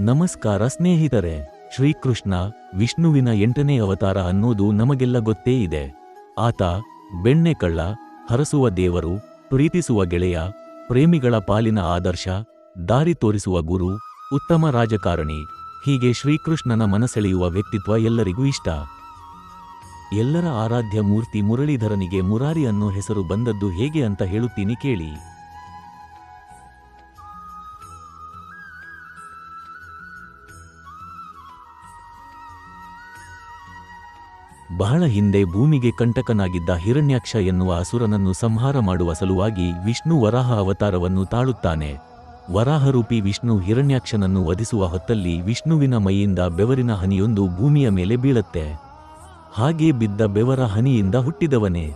ನಮಸ್ಕಾರ ಸ್ನೇಹಿತರೆ. ಶ್ರೀಕೃಷ್ಣ ವಿಷ್ಣುವಿನ 8ನೇ ಅವತಾರ ಅನ್ನೋದು ನಮಗೆಲ್ಲ ಗೊತ್ತೇ ಇದೆ. ಆತ ಬೆಣ್ಣೆ ಕಳ್ಳ, ಹರಸುವ ದೇವರು, ಪ್ರೀತಿಸುವ ಗೆಳೆಯ, ಪ್ರೇಮಿಗಳ ಪಾಲಿನ ಆದರ್ಶ, ದಾರಿ ತೋರಿಸುವ ಗುರು, ಉತ್ತಮ ರಾಜಕಾರಣಿ. ಹೀಗೆ ಶ್ರೀಕೃಷ್ಣನ ಮನಸೆಳೆಯುವ ವ್ಯಕ್ತಿತ್ವ ಎಲ್ಲರಿಗೂ ಇಷ್ಟ. ಎಲ್ಲರ ಆರಾಧ್ಯ ಮೂರ್ತಿ ಮುರಳೀಧರನಿಗೆ ಮುರಾರಿ ಅನ್ನೋ ಹೆಸರು ಬಂದದ್ದು ಹೇಗೆ ಅಂತ ಹೇಳುತ್ತೀನಿ ಕೇಳಿ. ಬಹಳ ಹಿಂದೆ ಭೂಮಿಗೆ ಕಂಟಕನಾಗಿದ್ದ ಹಿರಣ್ಯಾಕ್ಷ ಎನ್ನುವ ಅಸುರನನ್ನು ಸಂಹಾರ ಮಾಡುವ ಸಲುವಾಗಿ ವಿಷ್ಣು ವರಾಹ ಅವತಾರವನ್ನು ತಾಳುತ್ತಾನೆ. ವರಾಹರೂಪಿ ವಿಷ್ಣು ಹಿರಣ್ಯಾಕ್ಷನನ್ನು ವಧಿಸುವ ಹೊತ್ತಲ್ಲಿ ವಿಷ್ಣುವಿನ ಮೈಯಿಂದ ಬೆವರಿನ ಹನಿಯೊಂದು ಭೂಮಿಯ ಮೇಲೆ ಬೀಳತ್ತೆ. ಹಾಗೆ ಬಿದ್ದ ಬೆವರ ಹನಿಯಿಂದ ಹುಟ್ಟಿದವನೇ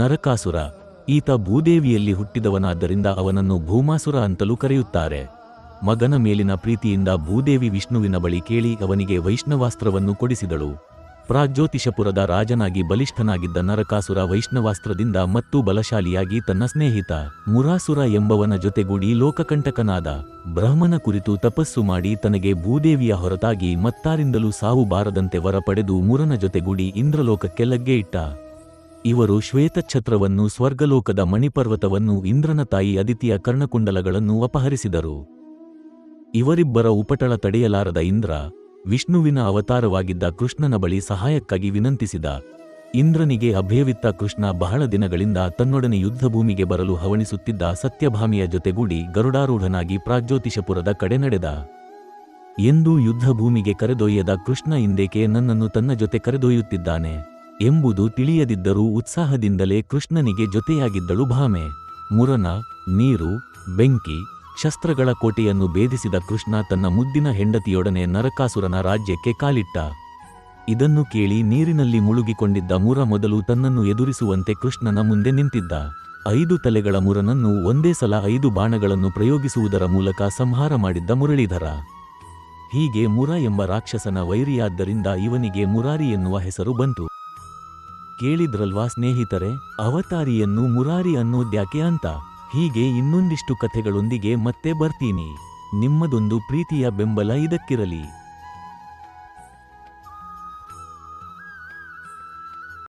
ನರಕಾಸುರ. ಈತ ಭೂದೇವಿಯಲ್ಲಿ ಹುಟ್ಟಿದವನಾದ್ದರಿಂದ ಅವನನ್ನು ಭೂಮಾಸುರ ಅಂತಲೂ ಕರೆಯುತ್ತಾರೆ. ಮಗನ ಮೇಲಿನ ಪ್ರೀತಿಯಿಂದ ಭೂದೇವಿ ವಿಷ್ಣುವಿನ ಬಳಿ ಕೇಳಿ ಅವನಿಗೆ ವೈಷ್ಣವಾಸ್ತ್ರವನ್ನು ಕೊಡಿಸಿದಳು. ಪ್ರಾಗ್ಜ್ಯೋತಿಷಪುರದ ರಾಜನಾಗಿ ಬಲಿಷ್ಠನಾಗಿದ್ದ ನರಕಾಸುರ ವೈಷ್ಣವಾಸ್ತ್ರದಿಂದ ಮತ್ತೂ ಬಲಶಾಲಿಯಾಗಿ ತನ್ನ ಸ್ನೇಹಿತ ಮುರಾಸುರ ಎಂಬವನ ಜೊತೆಗೂಡಿ ಲೋಕಕಂಟಕನಾದ. ಬ್ರಹ್ಮನ ಕುರಿತು ತಪಸ್ಸು ಮಾಡಿ ತನಗೆ ಭೂದೇವಿಯ ಹೊರತಾಗಿ ಮತ್ತಾರಿಂದಲೂ ಸಾವು ಬಾರದಂತೆ ವರ ಪಡೆದು ಮುರನ ಜೊತೆಗೂಡಿ ಇಂದ್ರಲೋಕಕ್ಕೆ ಲಗ್ಗೆ ಇಟ್ಟ. ಇವರು ಶ್ವೇತಛತ್ರವನ್ನು, ಸ್ವರ್ಗಲೋಕದ ಮಣಿಪರ್ವತವನ್ನು, ಇಂದ್ರನ ತಾಯಿ ಅದಿತಿಯ ಕರ್ಣಕುಂಡಲಗಳನ್ನು ಅಪಹರಿಸಿದರು. ಇವರಿಬ್ಬರ ಉಪಟಳ ತಡೆಯಲಾರದ ಇಂದ್ರ ವಿಷ್ಣುವಿನ ಅವತಾರವಾಗಿದ್ದ ಕೃಷ್ಣನ ಬಳಿ ಸಹಾಯಕ್ಕಾಗಿ ವಿನಂತಿಸಿದ. ಇಂದ್ರನಿಗೆ ಅಭಯವಿತ್ತ ಕೃಷ್ಣ ಬಹಳ ದಿನಗಳಿಂದ ತನ್ನೊಡನೆ ಯುದ್ಧಭೂಮಿಗೆ ಬರಲು ಹವಣಿಸುತ್ತಿದ್ದ ಸತ್ಯಭಾಮಿಯ ಜೊತೆಗೂಡಿ ಗರುಡಾರೂಢನಾಗಿ ಪ್ರಾಗ್ಜ್ಯೋತಿಷಪುರದ ಕಡೆ ನಡೆದ. ಎಂದೂ ಯುದ್ಧಭೂಮಿಗೆ ಕರೆದೊಯ್ಯದ ಕೃಷ್ಣ ಇಂದೇಕೆ ನನ್ನನ್ನು ತನ್ನ ಜೊತೆ ಕರೆದೊಯ್ಯುತ್ತಿದ್ದಾನೆ ಎಂಬುದು ತಿಳಿಯದಿದ್ದರೂ ಉತ್ಸಾಹದಿಂದಲೇ ಕೃಷ್ಣನಿಗೆ ಜೊತೆಯಾಗಿದ್ದಳು ಭಾಮೆ. ಮುರನ, ನೀರು, ಬೆಂಕಿ, ಶಸ್ತ್ರಗಳ ಕೋಟೆಯನ್ನು ಭೇದಿಸಿದ ಕೃಷ್ಣ ತನ್ನ ಮುದ್ದಿನ ಹೆಂಡತಿಯೊಡನೆ ನರಕಾಸುರನ ರಾಜ್ಯಕ್ಕೆ ಕಾಲಿಟ್ಟ. ಇದನ್ನು ಕೇಳಿ ನೀರಿನಲ್ಲಿ ಮುಳುಗಿಕೊಂಡಿದ್ದ ಮುರ ಮೊದಲು ತನ್ನನ್ನು ಎದುರಿಸುವಂತೆ ಕೃಷ್ಣನ ಮುಂದೆ ನಿಂತಿದ್ದ. 5 ತಲೆಗಳ ಮುರನನ್ನು ಒಂದೇ ಸಲ 5 ಬಾಣಗಳನ್ನು ಪ್ರಯೋಗಿಸುವುದರ ಮೂಲಕ ಸಂಹಾರ ಮಾಡಿದ್ದ ಮುರಳೀಧರ. ಹೀಗೆ ಮುರ ಎಂಬ ರಾಕ್ಷಸನ ವೈರಿಯಾದ್ದರಿಂದ ಇವನಿಗೆ ಮುರಾರಿ ಎನ್ನುವ ಹೆಸರು ಬಂತು. ಕೇಳಿದ್ರಲ್ವಾ ಸ್ನೇಹಿತರೆ, ಅವತಾರಿಯನ್ನು ಮುರಾರಿ ಅನ್ನೋದ್ಯಾಕೆ ಅಂತ? ಹೀಗೆ ಇನ್ನೊಂದಿಷ್ಟು ಕಥೆಗಳೊಂದಿಗೆ ಮತ್ತೆ ಬರ್ತೀನಿ. ನಿಮ್ಮದೊಂದು ಪ್ರೀತಿಯ ಬೆಂಬಲ ಇದಕ್ಕಿರಲಿ.